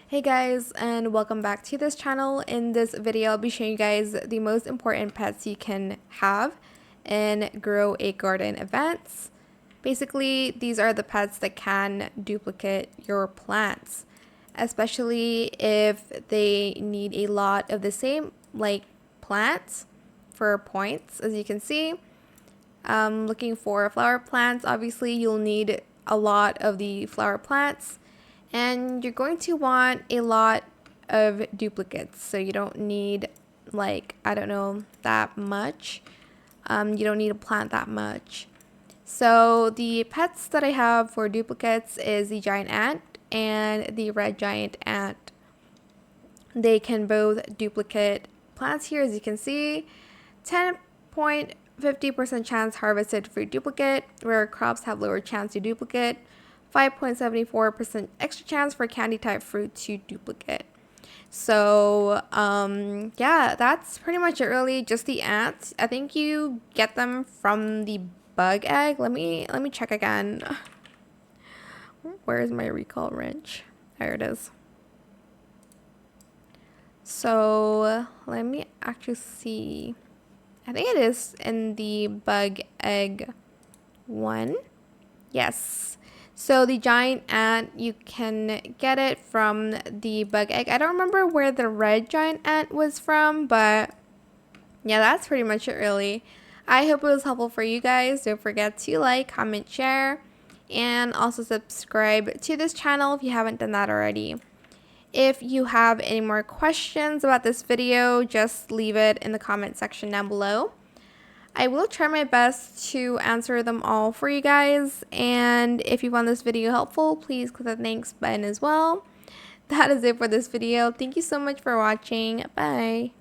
Hey guys, and welcome back to this channel. In this video, I'll be showing you guys the most important pets you can have in grow a garden events. Basically, these are the pets that can duplicate your plants, especially if they need a lot of the same plants for points. As you can see, looking for flower plants, obviously you'll need a lot of the flower plants. And you're going to want a lot of duplicates, so you don't need that much. You don't need to plant that much. So the pets that I have for duplicates is the giant ant and the red giant ant. They can both duplicate plants here, as you can see. 10.50% chance harvested for duplicate, where crops have lower chance to duplicate. 5.74% extra chance for candy type fruit to duplicate. So yeah, that's pretty much it really. Just the ants. I think you get them from the bug egg. Let me check again. Where's my recall wrench? There it is. So let me actually see. I think it is in the bug egg one. Yes. So the giant ant, you can get it from the bug egg. I don't remember where the red giant ant was from, but yeah, that's pretty much it really. I hope it was helpful for you guys. Don't forget to like, comment, share, and also subscribe to this channel if you haven't done that already. If you have any more questions about this video, just leave it in the comment section down below. I will try my best to answer them all for you guys, and if you found this video helpful, please click the thanks button as well. That is it for this video. Thank you so much for watching. Bye.